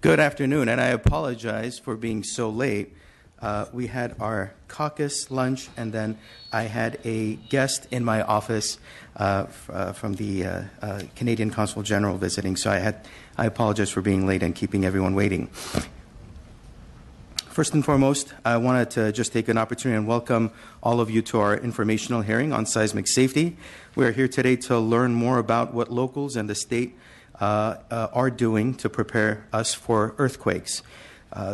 Good afternoon, and I apologize for being so late. We had our caucus lunch, and then I had a guest in my office from the Canadian Consul General visiting, so I apologize for being late and keeping everyone waiting. First and foremost, I wanted to just take an opportunity and welcome all of you to our informational hearing on seismic safety. We are here today to learn more about what locals and the state are doing to prepare us for earthquakes.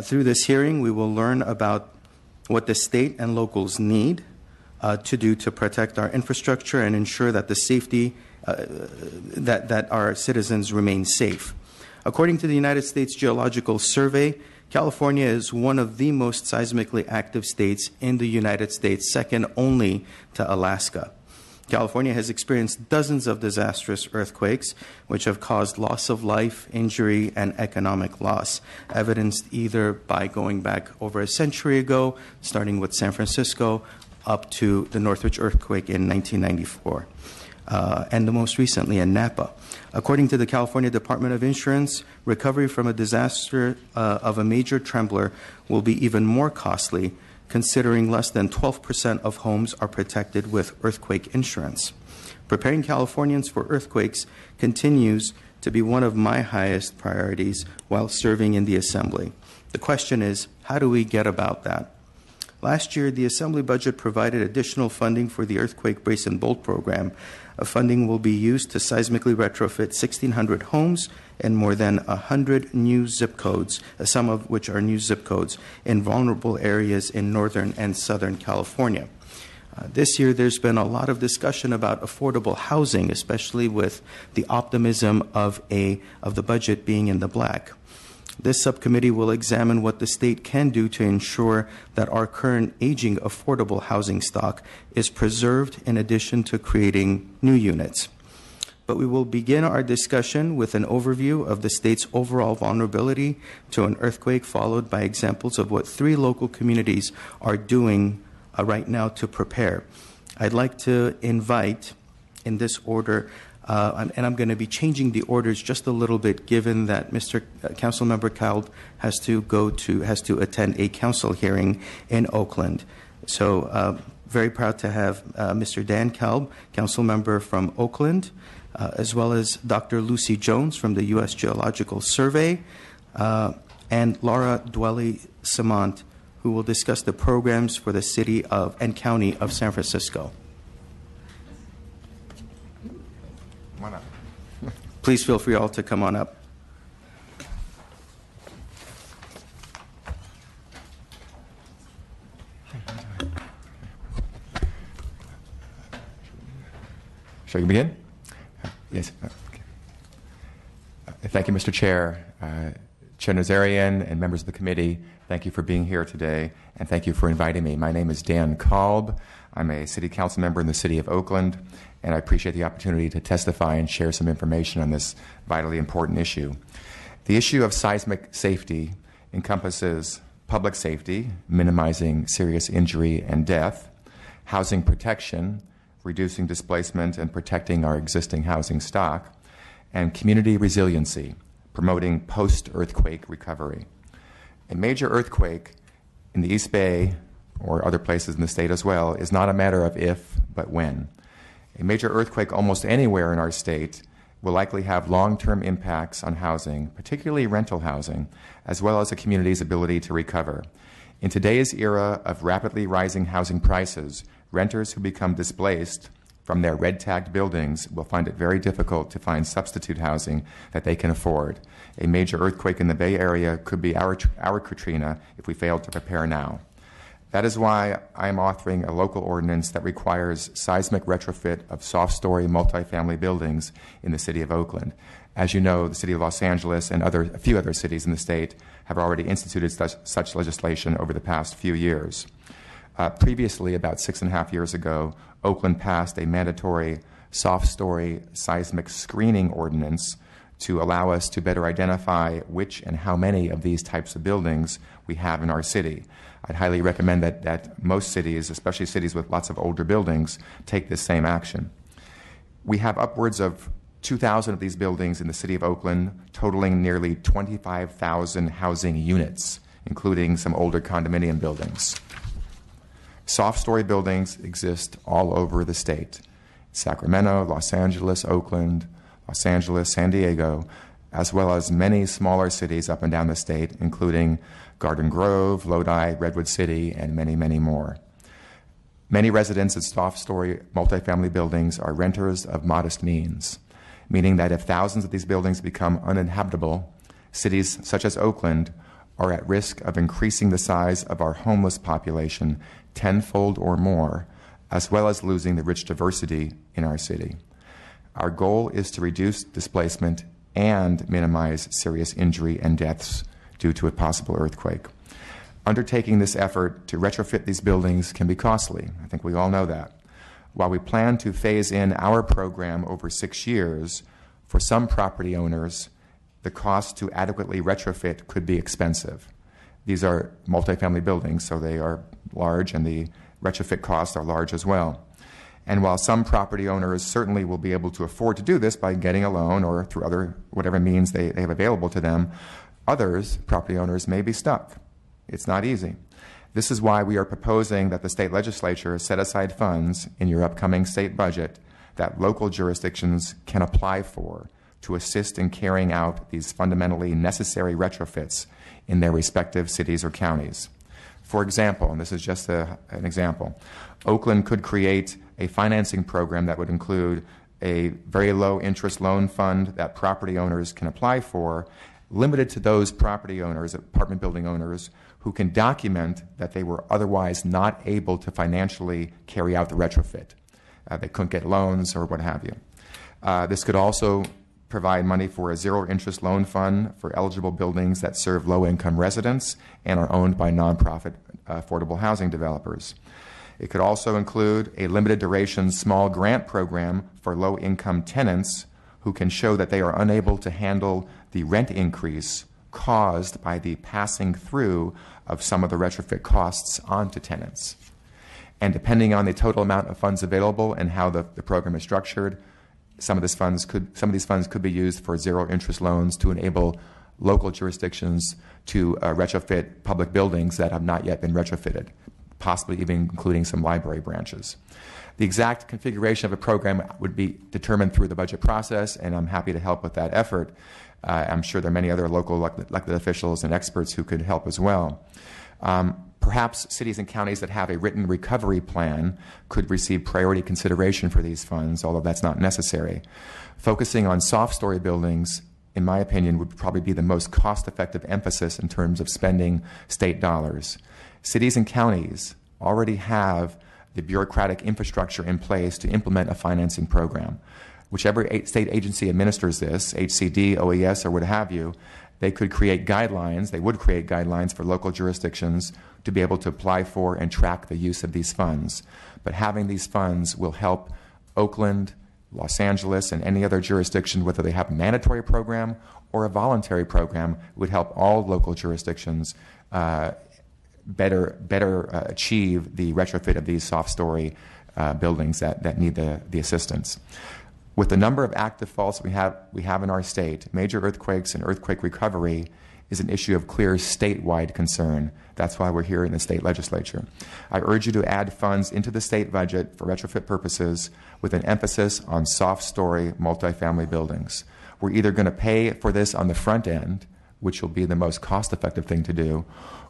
Through this hearing, we will learn about what the state and locals need to do to protect our infrastructure and ensure that the safety that our citizens remain safe. According to the United States Geological Survey, California is one of the most seismically active states in the United States, second only to Alaska. California has experienced dozens of disastrous earthquakes, which have caused loss of life, injury, and economic loss, evidenced either by going back over a century ago, starting with San Francisco, up to the Northridge earthquake in 1994, and the most recently in Napa. According to the California Department of Insurance, recovery from a disaster of a major trembler will be even more costly, considering less than 12% of homes are protected with earthquake insurance. Preparing Californians for earthquakes continues to be one of my highest priorities while serving in the Assembly. The question is, how do we get about that? Last year, the Assembly budget provided additional funding for the Earthquake Brace and Bolt program. Funding will be used to seismically retrofit 1,600 homes and more than 100 new zip codes, some of which are new zip codes, in vulnerable areas in Northern and Southern California. This year, there's been a lot of discussion about affordable housing, especially with the optimism of the budget being in the black. This subcommittee will examine what the state can do to ensure that our current aging affordable housing stock is preserved in addition to creating new units. But we will begin our discussion with an overview of the state's overall vulnerability to an earthquake, followed by examples of what 3 local communities are doing right now to prepare. I'd like to invite, in this order, and I'm going to be changing the orders just a little bit, given that Mr. Councilmember Kalb has to attend a council hearing in Oakland. So, very proud to have Mr. Dan Kalb, council member from Oakland, as well as Dr. Lucy Jones from the U.S. Geological Survey, and Laura Dwelly-Samant, who will discuss the programs for the city of and county of San Francisco. Come on up. Please feel free all to come on up. Shall we begin? Yes. Okay. Thank you, Mr. Chair. Chair Nazarian and members of the committee, thank you for being here today, and thank you for inviting me. My name is Dan Kalb. I'm a city council member in the city of Oakland, and I appreciate the opportunity to testify and share some information on this vitally important issue. The issue of seismic safety encompasses public safety, minimizing serious injury and death, housing protection, reducing displacement and protecting our existing housing stock, and community resiliency, promoting post-earthquake recovery. A major earthquake in the East Bay, or other places in the state as well, is not a matter of if, but when. A major earthquake almost anywhere in our state will likely have long-term impacts on housing, particularly rental housing, as well as a community's ability to recover. In today's era of rapidly rising housing prices, renters who become displaced from their red-tagged buildings will find it very difficult to find substitute housing that they can afford. A major earthquake in the Bay Area could be our Katrina if we fail to prepare now. That is why I am authoring a local ordinance that requires seismic retrofit of soft-story multifamily buildings in the city of Oakland. As you know, the city of Los Angeles and a few other cities in the state have already instituted such legislation over the past few years. Previously, about 6.5 years ago, Oakland passed a mandatory soft-story seismic screening ordinance to allow us to better identify which and how many of these types of buildings we have in our city. I'd highly recommend that most cities, especially cities with lots of older buildings, take this same action. We have upwards of 2,000 of these buildings in the city of Oakland, totaling nearly 25,000 housing units, including some older condominium buildings. Soft-story buildings exist all over the state. Sacramento, Los Angeles, Oakland, Los Angeles, San Diego, as well as many smaller cities up and down the state, including Garden Grove, Lodi, Redwood City, and many, many more. Many residents of soft-story multifamily buildings are renters of modest means, meaning that if thousands of these buildings become uninhabitable, cities such as Oakland are at risk of increasing the size of our homeless population tenfold or more, as well as losing the rich diversity in our city. Our goal is to reduce displacement and minimize serious injury and deaths due to a possible earthquake. Undertaking this effort to retrofit these buildings can be costly. I think we all know that. While we plan to phase in our program over 6 years, for some property owners, the cost to adequately retrofit could be expensive. These are multifamily buildings, so they are large, and the retrofit costs are large as well. And while some property owners certainly will be able to afford to do this by getting a loan or through other whatever means they have available to them, others, property owners, may be stuck. It's not easy. This is why we are proposing that the state legislature set aside funds in your upcoming state budget that local jurisdictions can apply for to assist in carrying out these fundamentally necessary retrofits in their respective cities or counties. For example, and this is just an example, Oakland could create a financing program that would include a very low interest loan fund that property owners can apply for, limited to those property owners, apartment building owners, who can document that they were otherwise not able to financially carry out the retrofit. They couldn't get loans or what have you. This could also provide money for a zero-interest loan fund for eligible buildings that serve low-income residents and are owned by nonprofit affordable housing developers. It could also include a limited-duration small grant program for low-income tenants who can show that they are unable to handle the rent increase caused by the passing through of some of the retrofit costs onto tenants. And depending on the total amount of funds available and how the program is structured, some of these funds could be used for zero-interest loans to enable local jurisdictions to retrofit public buildings that have not yet been retrofitted, possibly even including some library branches. The exact configuration of a program would be determined through the budget process, and I'm happy to help with that effort. I'm sure there are many other local elected officials and experts who could help as well. Perhaps cities and counties that have a written recovery plan could receive priority consideration for these funds, although that's not necessary. Focusing on soft-story buildings, in my opinion, would probably be the most cost-effective emphasis in terms of spending state dollars. Cities and counties already have the bureaucratic infrastructure in place to implement a financing program. Whichever state agency administers this, HCD, OES, or what have you, they could create guidelines, they would create guidelines for local jurisdictions to be able to apply for and track the use of these funds. But having these funds will help Oakland, Los Angeles, and any other jurisdiction, whether they have a mandatory program or a voluntary program, would help all local jurisdictions better achieve the retrofit of these soft-story buildings that need the assistance. With the number of active faults we have in our state, major earthquakes and earthquake recovery is an issue of clear statewide concern. That's why we're here in the state legislature. I urge you to add funds into the state budget for retrofit purposes with an emphasis on soft-story multifamily buildings. We're either going to pay for this on the front end, which will be the most cost-effective thing to do,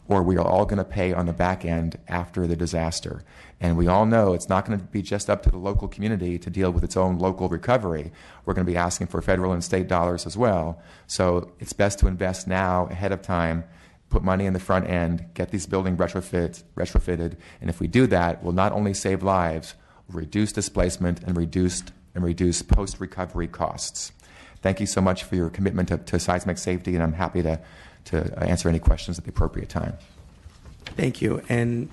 or we are all going to pay on the back end after the disaster. And we all know it's not going to be just up to the local community to deal with its own local recovery. We're going to be asking for federal and state dollars as well. So it's best to invest now ahead of time, put money in the front end, get these buildings retrofitted, and if we do that, we'll not only save lives, reduce displacement, and reduce post-recovery costs. Thank you so much for your commitment to seismic safety, and I'm happy to answer any questions at the appropriate time. Thank you. And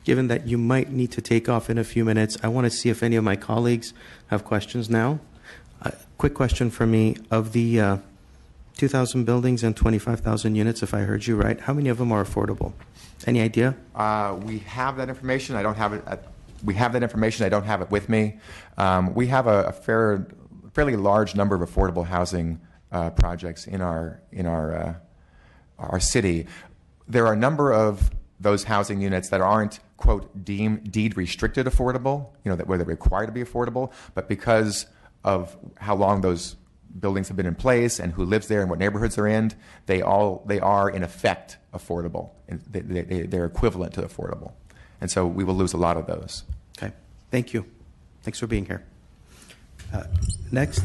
given that you might need to take off in a few minutes, I want to see if any of my colleagues have questions now. Quick question for me. Of the 2,000 buildings and 25,000 units, if I heard you right, how many of them are affordable? Any idea? We have that information. I don't have it. We have that information. I don't have it with me. We have a fairly large number of affordable housing projects in our city. There are a number of those housing units that aren't, quote, deed restricted affordable, where they're required to be affordable, but because of how long those buildings have been in place and who lives there and what neighborhoods they're in, they are in effect affordable. And they're equivalent to affordable. And so we will lose a lot of those. Okay, thank you. Thanks for being here. Next,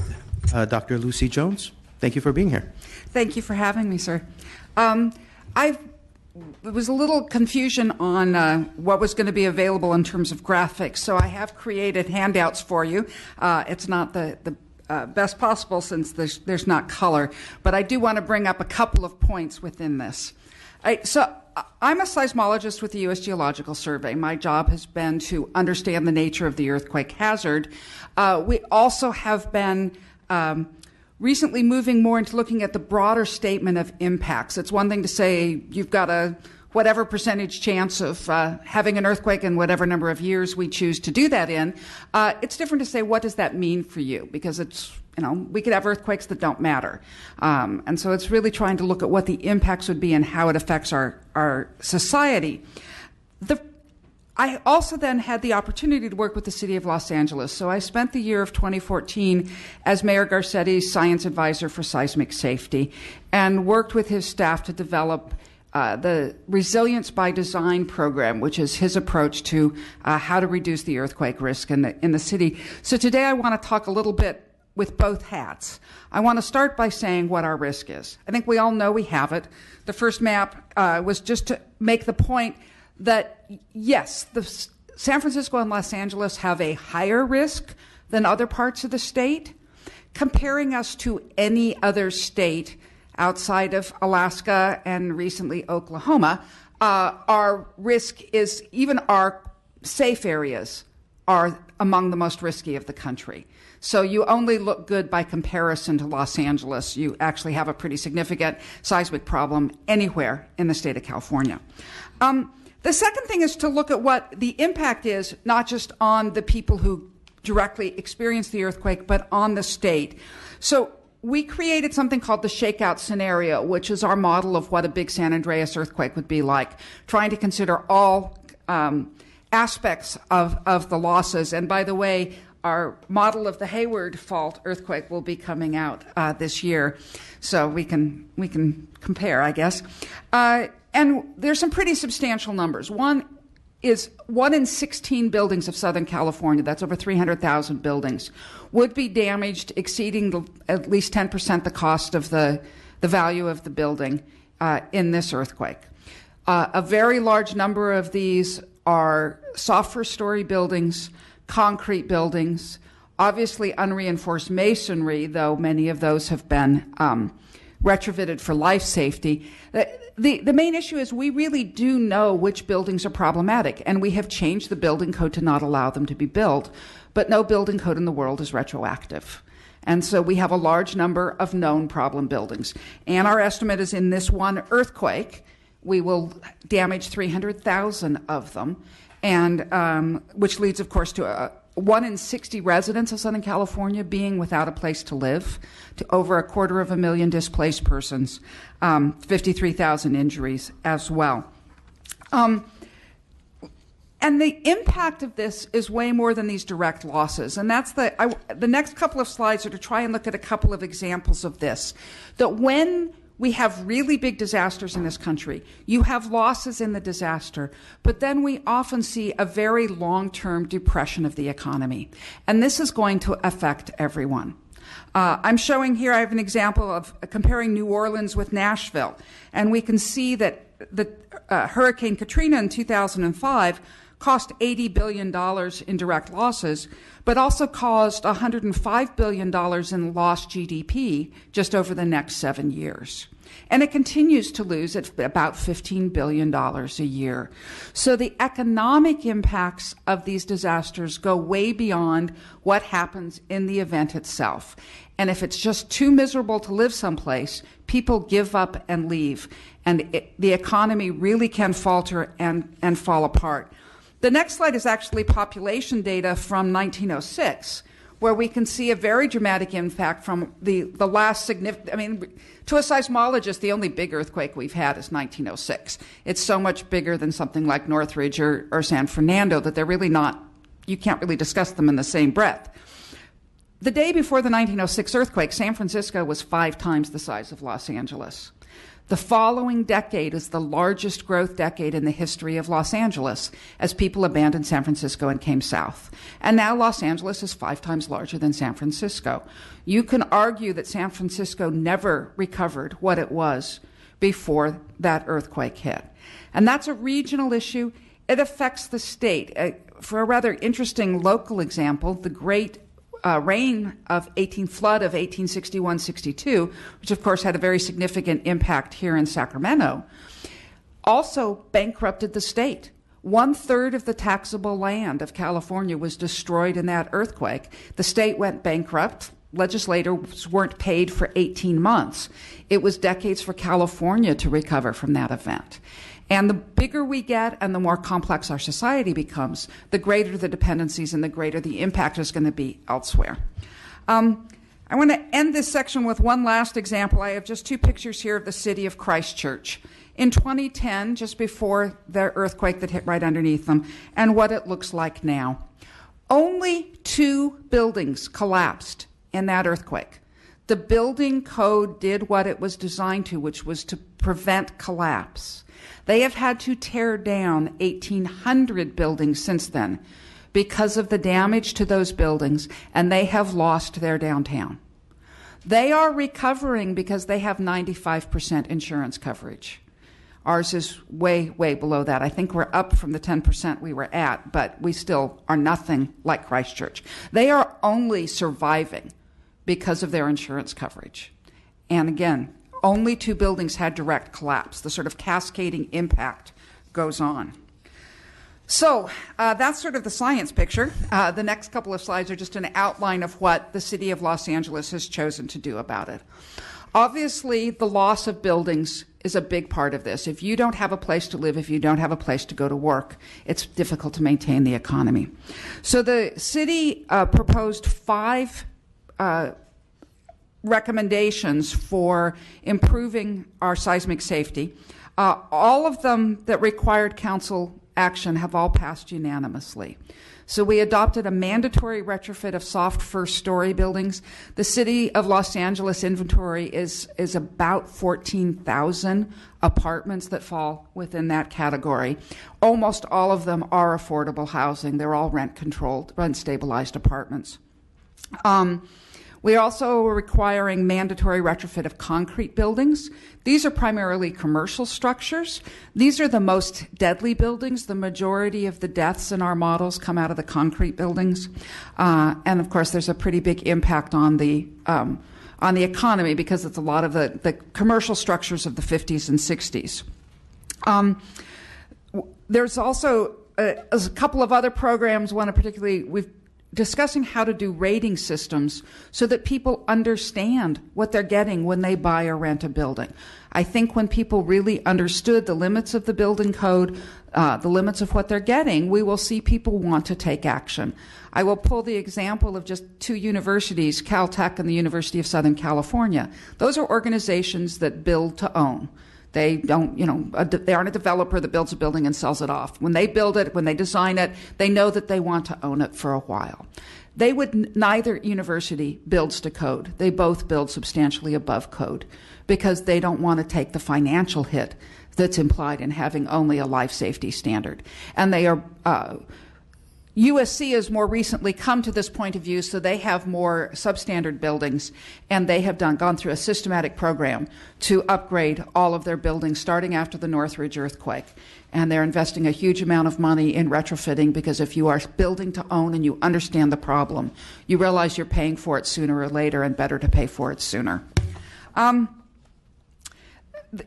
Dr. Lucy Jones. Thank you for being here. Thank you for having me, sir. There was a little confusion on what was going to be available in terms of graphics, so I have created handouts for you. It's not the best possible since there's not color, but I do want to bring up a couple of points within this. So I'm a seismologist with the U.S. Geological Survey. My job has been to understand the nature of the earthquake hazard. We also have been recently moving more into looking at the broader statement of impacts. It's one thing to say you've got a whatever percentage chance of having an earthquake in whatever number of years we choose to do that in. It's different to say, what does that mean for you? Because it's, we could have earthquakes that don't matter. And so it's really trying to look at what the impacts would be and how it affects our society. I also then had the opportunity to work with the City of Los Angeles. So I spent the year of 2014 as Mayor Garcetti's science advisor for seismic safety and worked with his staff to develop the Resilience by Design program, which is his approach to how to reduce the earthquake risk in the city. So today I want to talk a little bit with both hats. I want to start by saying what our risk is. I think we all know we have it. The first map was just to make the point that, yes, San Francisco and Los Angeles have a higher risk than other parts of the state. Comparing us to any other state outside of Alaska and recently Oklahoma, our risk is, even our safe areas are among the most risky of the country. So you only look good by comparison to Los Angeles. You actually have a pretty significant seismic problem anywhere in the state of California. The second thing is to look at what the impact is, not just on the people who directly experience the earthquake, but on the state. So we created something called the shakeout scenario, which is our model of what a big San Andreas earthquake would be like, trying to consider all aspects of the losses. And by the way, our model of the Hayward Fault earthquake will be coming out this year, so we can compare, I guess. And there's some pretty substantial numbers. One is 1 in 16 buildings of Southern California, that's over 300,000 buildings, would be damaged, exceeding at least 10% the cost of the value of the building in this earthquake. A very large number of these are soft first-story buildings, concrete buildings, obviously unreinforced masonry, though many of those have been retrofitted for life safety. The main issue is we really do know which buildings are problematic, and we have changed the building code to not allow them to be built, but no building code in the world is retroactive. And so we have a large number of known problem buildings. And our estimate is in this one earthquake, we will damage 300,000 of them, and which leads, of course, to 1 in 60 residents of Southern California being without a place to live, to over 250,000 displaced persons, 53,000 injuries as well. And the impact of this is way more than these direct losses. And that's the next couple of slides are to try and look at a couple of examples of this. That when we have really big disasters in this country, you have losses in the disaster, but then we often see a very long-term depression of the economy. And this is going to affect everyone. I'm showing here, I have an example of comparing New Orleans with Nashville. And we can see that the Hurricane Katrina in 2005 cost $80 billion in direct losses, but also caused $105 billion in lost GDP just over the next 7 years. And it continues to lose at about $15 billion a year. So the economic impacts of these disasters go way beyond what happens in the event itself. And if it's just too miserable to live someplace, people give up and leave. And the economy really can falter and fall apart. The next slide is actually population data from 1906, where we can see a very dramatic impact from the last significant, to a seismologist, the only big earthquake we've had is 1906. It's so much bigger than something like Northridge or San Fernando that they're really not, you can't really discuss them in the same breath. The day before the 1906 earthquake, San Francisco was 5 times the size of Los Angeles. The following decade is the largest growth decade in the history of Los Angeles as people abandoned San Francisco and came south. And now Los Angeles is 5 times larger than San Francisco. You can argue that San Francisco never recovered what it was before that earthquake hit. And that's a regional issue. It affects the state. For a rather interesting local example, the great flood of 1861-62, which of course had a very significant impact here in Sacramento, also bankrupted the state. 1/3 of the taxable land of California was destroyed in that earthquake. The state went bankrupt. Legislators weren't paid for 18 months. It was decades for California to recover from that event. And the bigger we get and the more complex our society becomes, the greater the dependencies and the greater the impact is going to be elsewhere. I want to end this section with one last example. I have just 2 pictures here of the city of Christchurch in 2010, just before the earthquake that hit right underneath them, and what it looks like now. Only 2 buildings collapsed in that earthquake. The building code did what it was designed to, which was to prevent collapse. They have had to tear down 1,800 buildings since then because of the damage to those buildings, and they have lost their downtown. They are recovering because they have 95% insurance coverage. Ours is way, way below that. I think we're up from the 10% we were at, but we still are nothing like Christchurch. They are only surviving because of their insurance coverage. And again, only 2 buildings had direct collapse. The sort of cascading impact goes on. So that's sort of the science picture. The next couple of slides are just an outline of what the city of Los Angeles has chosen to do about it. Obviously, the loss of buildings is a big part of this. If you don't have a place to live, if you don't have a place to go to work, it's difficult to maintain the economy. So the city proposed 5 recommendations for improving our seismic safety. All of them that required council action have all passed unanimously. So we adopted a mandatory retrofit of soft first-story buildings. The city of Los Angeles inventory is about 14,000 apartments that fall within that category. Almost all of them are affordable housing. They're all rent-controlled, rent-stabilized apartments. We're also requiring mandatory retrofit of concrete buildings. These are primarily commercial structures. These are the most deadly buildings. The majority of the deaths in our models come out of the concrete buildings. And of course, there's a pretty big impact on the economy because it's a lot of the commercial structures of the 50s and 60s. There's also a couple of other programs, one particularly we've discussing how to do rating systems so that people understand what they're getting when they buy or rent a building. I think when people really understood the limits of the building code, the limits of what they're getting, we will see people want to take action. I will pull the example of just 2 universities, Caltech and the University of Southern California. Those are organizations that build to own. They don't, they aren't a developer that builds a building and sells it off. When they build it, when they design it, they know that they want to own it for a while. Neither university builds to code. They both build substantially above code because they don't want to take the financial hit that's implied in having only a life safety standard. And they are, USC has more recently come to this point of view, so they have more substandard buildings, and they have gone through a systematic program to upgrade all of their buildings starting after the Northridge earthquake. And they're investing a huge amount of money in retrofitting because if you are building to own and you understand the problem, you realize you're paying for it sooner or later and better to pay for it sooner.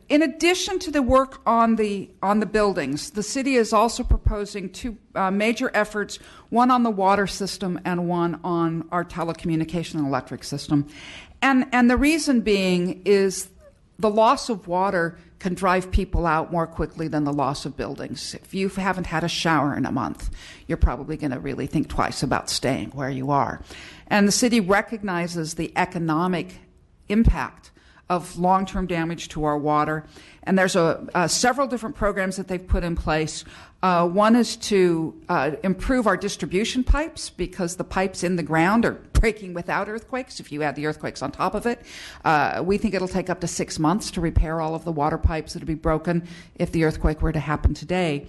In addition to the work on the buildings, the city is also proposing 2 major efforts, one on the water system and one on our telecommunication and electric system. And the reason being is the loss of water can drive people out more quickly than the loss of buildings. If you haven't had a shower in a month, you're probably going to really think twice about staying where you are. And the city recognizes the economic impact of long-term damage to our water. And there's several different programs that they've put in place. One is to improve our distribution pipes, because the pipes in the ground are breaking without earthquakes. If you add the earthquakes on top of it, we think it'll take up to 6 months to repair all of the water pipes that would be broken if the earthquake were to happen today.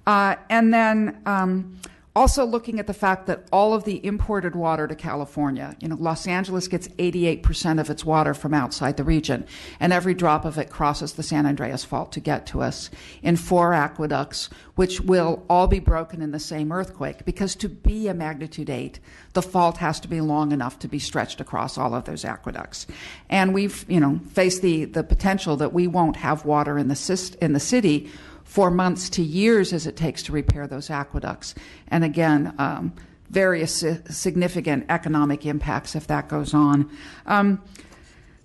And then also looking at the fact that all of the imported water to California, Los Angeles gets 88% of its water from outside the region, and every drop of it crosses the San Andreas Fault to get to us in 4 aqueducts, which will all be broken in the same earthquake, because to be a magnitude 8, the fault has to be long enough to be stretched across all of those aqueducts. And we've, faced the potential that we won't have water in the city for months to years as it takes to repair those aqueducts. And again, very significant economic impacts if that goes on.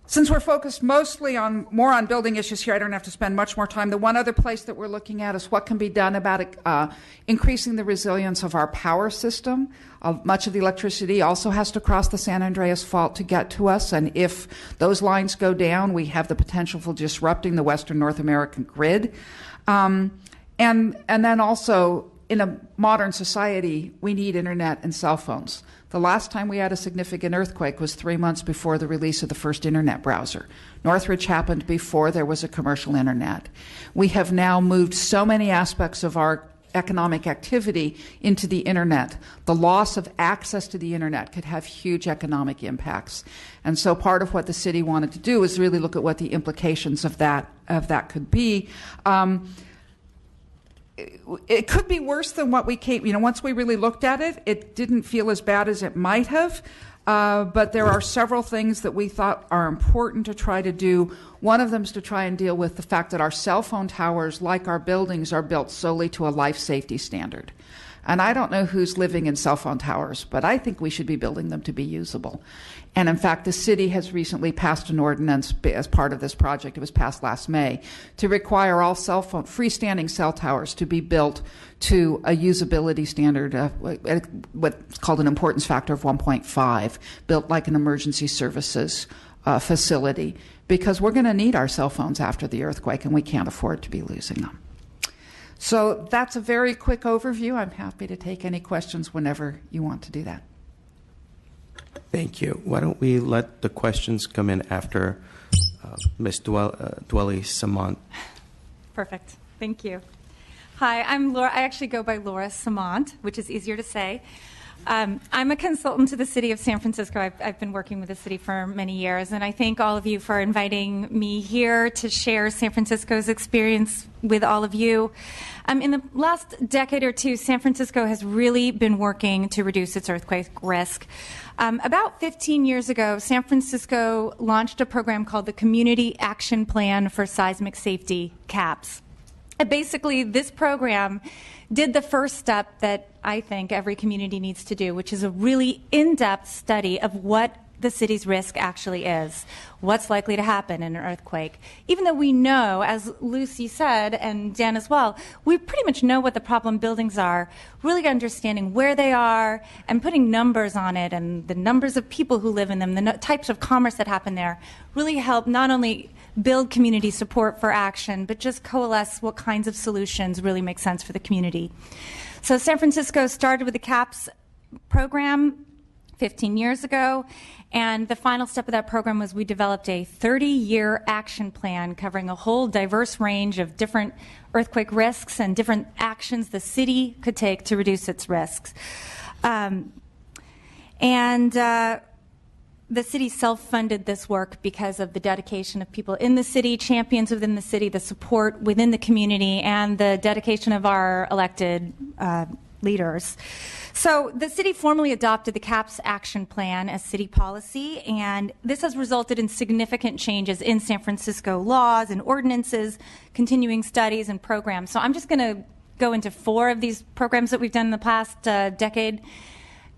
Since we're focused mostly more on building issues here, I don't have to spend much more time. The one other place that we're looking at is what can be done about increasing the resilience of our power system. Much of the electricity also has to cross the San Andreas Fault to get to us, and if those lines go down, we have the potential for disrupting the Western North American grid. And then also, in a modern society, we need internet and cell phones. The last time we had a significant earthquake was 3 months before the release of the first internet browser. Northridge happened before there was a commercial internet. We have now moved so many aspects of our economic activity into the internet. The loss of access to the internet could have huge economic impacts. And so part of what the city wanted to do is really look at what the implications of that could be. It could be worse than what we came, once we really looked at it, it didn't feel as bad as it might have. But there are several things that we thought are important to try to do. One of them is to try and deal with the fact that our cell phone towers, like our buildings, are built solely to a life safety standard. And I don't know who's living in cell phone towers, but I think we should be building them to be usable. And in fact, the city has recently passed an ordinance as part of this project. It was passed last May to require all freestanding cell towers to be built to a usability standard of what's called an importance factor of 1.5, built like an emergency services facility, because we're going to need our cell phones after the earthquake, and we can't afford to be losing them. So that's a very quick overview. I'm happy to take any questions whenever you want to do that. Thank you. Why don't we let the questions come in after Ms. Dwelly Samant. Perfect. Thank you. Hi, I'm Laura. I actually go by Laura Samant, which is easier to say. I'm a consultant to the city of San Francisco. I've been working with the city for many years, and I thank all of you for inviting me here to share San Francisco's experience with all of you. In the last decade or two, San Francisco has really been working to reduce its earthquake risk. About 15 years ago, San Francisco launched a program called the Community Action Plan for Seismic Safety, CAPS. Basically, this program did the first step that I think every community needs to do, which is a really in-depth study of what the city's risk actually is, what's likely to happen in an earthquake. Even though we know, as Lucy said, and Dan as well, we pretty much know what the problem buildings are, really understanding where they are and putting numbers on it and the numbers of people who live in them, the types of commerce that happen there, really help not only build community support for action, but just coalesce what kinds of solutions really make sense for the community. So San Francisco started with the CAPS program 15 years ago, and the final step of that program was we developed a 30-year action plan covering a whole diverse range of different earthquake risks and different actions the city could take to reduce its risks. The city self-funded this work because of the dedication of people in the city, champions within the city, the support within the community, and the dedication of our elected leaders. So the city formally adopted the CAPS action plan as city policy, and this has resulted in significant changes in San Francisco laws and ordinances, continuing studies and programs. So I'm just going to go into 4 of these programs that we've done in the past decade,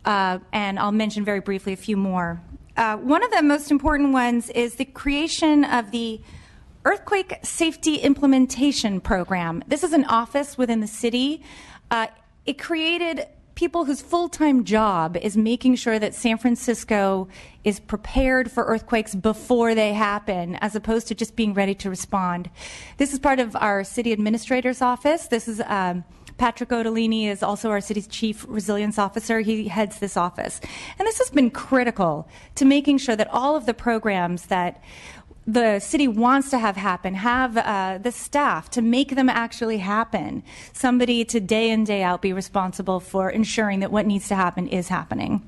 and I'll mention very briefly a few more. One of the most important ones is the creation of the Earthquake Safety Implementation Program. This is an office within the city. It created people whose full-time job is making sure that San Francisco is prepared for earthquakes before they happen, as opposed to just being ready to respond. This is part of our city administrator's office. This is Patrick Odolini is also our city's chief resilience officer. He heads this office. And this has been critical to making sure that all of the programs that the city wants to have happen, have the staff to make them actually happen. Somebody to day in, day out be responsible for ensuring that what needs to happen is happening.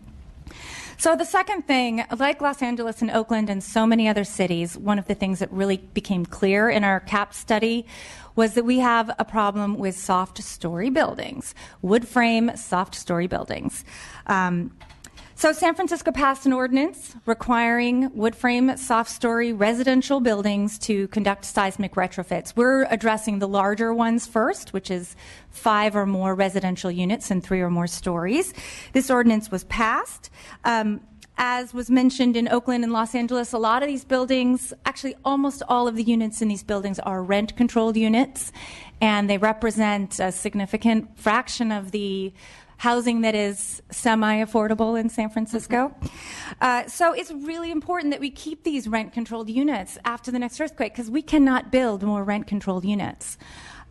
So the second thing, like Los Angeles and Oakland and so many other cities, one of the things that really became clear in our CAP study was that we have a problem with soft story buildings, wood frame soft story buildings. So San Francisco passed an ordinance requiring wood frame soft story residential buildings to conduct seismic retrofits. We're addressing the larger ones first, which is 5 or more residential units and 3 or more stories. This ordinance was passed. As was mentioned in Oakland and Los Angeles, a lot of these buildings, actually almost all of the units in these buildings are rent-controlled units, and they represent a significant fraction of the housing that is semi-affordable in San Francisco. So it's really important that we keep these rent-controlled units after the next earthquake, because we cannot build more rent-controlled units.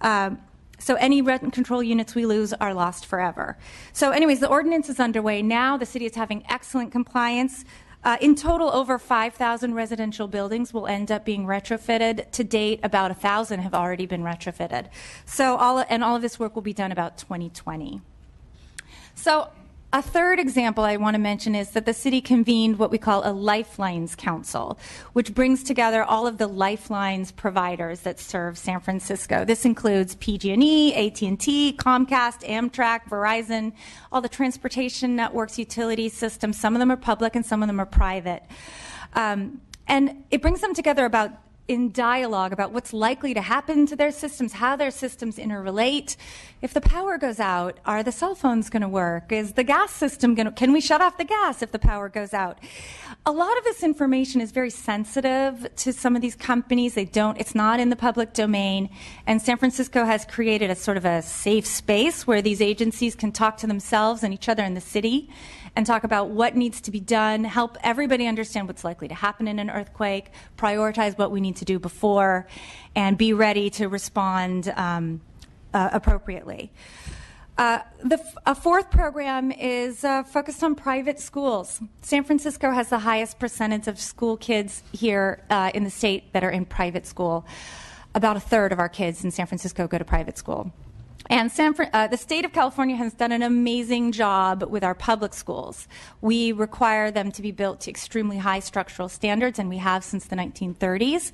So any rent-control units we lose are lost forever. So anyways, the ordinance is underway now. The city is having excellent compliance. In total, over 5,000 residential buildings will end up being retrofitted. To date, about 1,000 have already been retrofitted. So all of this work will be done about 2020. So a third example I want to mention is that the city convened what we call a Lifelines Council, which brings together all of the lifelines providers that serve San Francisco. This includes PG&E, AT&T, Comcast, Amtrak, Verizon, all the transportation networks, utility systems. Some of them are public and some of them are private. And it brings them together in dialogue about what's likely to happen to their systems, how their systems interrelate. If the power goes out, are the cell phones going to work? Is the gas system can we shut off the gas if the power goes out? A lot of this information is very sensitive to some of these companies. It's not in the public domain. And San Francisco has created a sort of a safe space where these agencies can talk to themselves and each other in the city and talk about what needs to be done, help everybody understand what's likely to happen in an earthquake, prioritize what we need to do before, and be ready to respond appropriately. A fourth program is focused on private schools. San Francisco has the highest percentage of school kids here in the state that are in private school. About a third of our kids in San Francisco go to private school. And the state of California has done an amazing job with our public schools. We require them to be built to extremely high structural standards, and we have since the 1930s.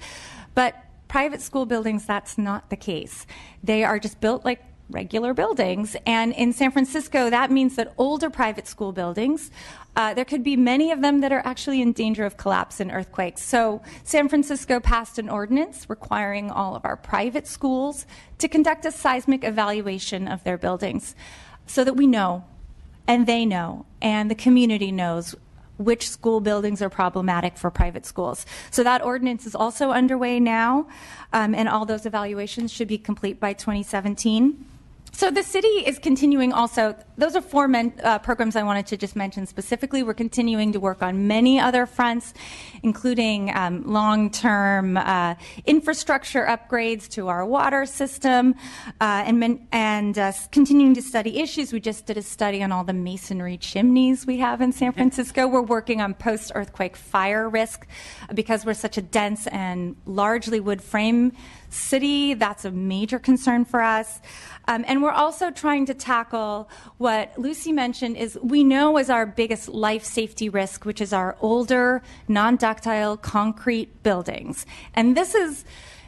But private school buildings, that's not the case. They are just built like regular buildings. And in San Francisco, that means that older private school buildings, there could be many of them that are actually in danger of collapse in earthquakes. So San Francisco passed an ordinance requiring all of our private schools to conduct a seismic evaluation of their buildings so that we know, and they know, and the community knows which school buildings are problematic for private schools. So that ordinance is also underway now, and all those evaluations should be complete by 2017. So the city is continuing also, those are 4 programs I wanted to just mention specifically. We're continuing to work on many other fronts, including long-term infrastructure upgrades to our water system, and continuing to study issues. We just did a study on all the masonry chimneys we have in San Francisco. We're working on post-earthquake fire risk because we're such a dense and largely wood frame city. That's a major concern for us. And we're also trying to tackle what Lucy mentioned is we know is our biggest life safety risk, which is our older, non-ductile concrete buildings. And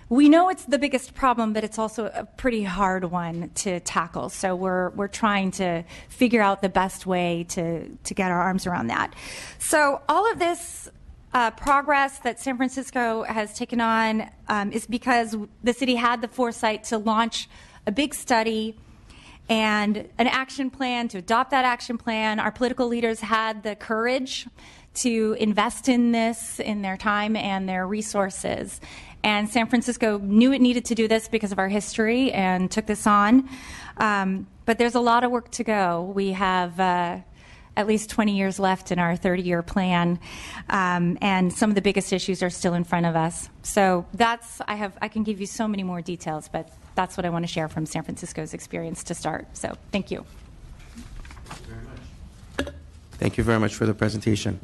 we know it's the biggest problem, but it's also a pretty hard one to tackle. So we're trying to figure out the best way to get our arms around that. So all of this progress that San Francisco has taken on is because the city had the foresight to launch a big study and an action plan, to adopt that action plan. Our political leaders had the courage to invest in this, in their time and their resources. And San Francisco knew it needed to do this because of our history and took this on. But there's a lot of work to go. We have at least 20 years left in our 30-year plan, and some of the biggest issues are still in front of us. So I can give you so many more details, but that's what I want to share from San Francisco's experience to start. So thank you. Thank you very much for the presentation.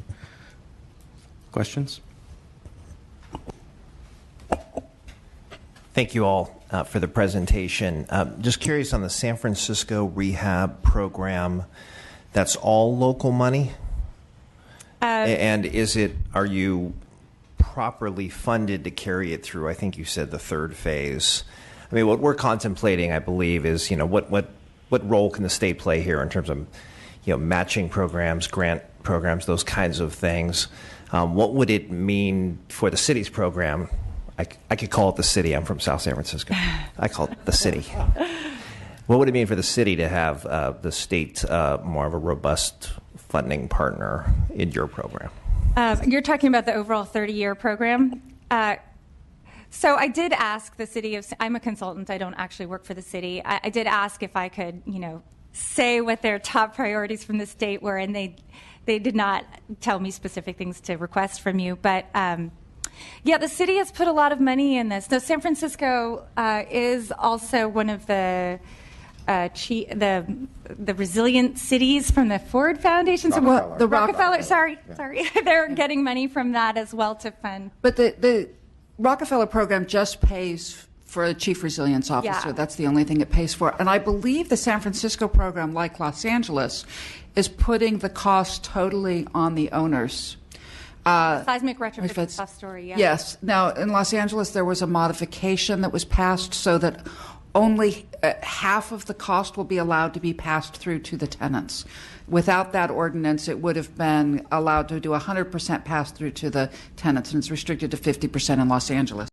Questions? Thank you all for the presentation. Just curious on the San Francisco rehab program, that's all local money? And are you properly funded to carry it through? I think you said the third phase. I mean, what we're contemplating, I believe, is, what role can the state play here in terms of, matching programs, grant programs, those kinds of things. What would it mean for the city's program? I could call it the city. I'm from South San Francisco. I call it the city. What would it mean for the city to have the state more of a robust funding partner in your program? You're talking about the overall 30-year program. So I did ask the city of. I'm a consultant. I don't actually work for the city. I did ask if I could, say what their top priorities from the state were, and they did not tell me specific things to request from you. But yeah, the city has put a lot of money in this. So San Francisco is also one of the resilient cities from the Ford Foundation. Rockefeller. So, the Rockefeller. Sorry. They're getting money from that as well to fund. But the Rockefeller program just pays for a chief resilience officer. Yeah. That's the only thing it pays for. And I believe the San Francisco program, like Los Angeles, is putting the cost totally on the owners. Seismic retrofit is a tough story, yeah. Yes. Now, in Los Angeles, there was a modification that was passed so that only half of the cost will be allowed to be passed through to the tenants. Without that ordinance, it would have been allowed to do 100% pass through to the tenants, and it's restricted to 50% in Los Angeles.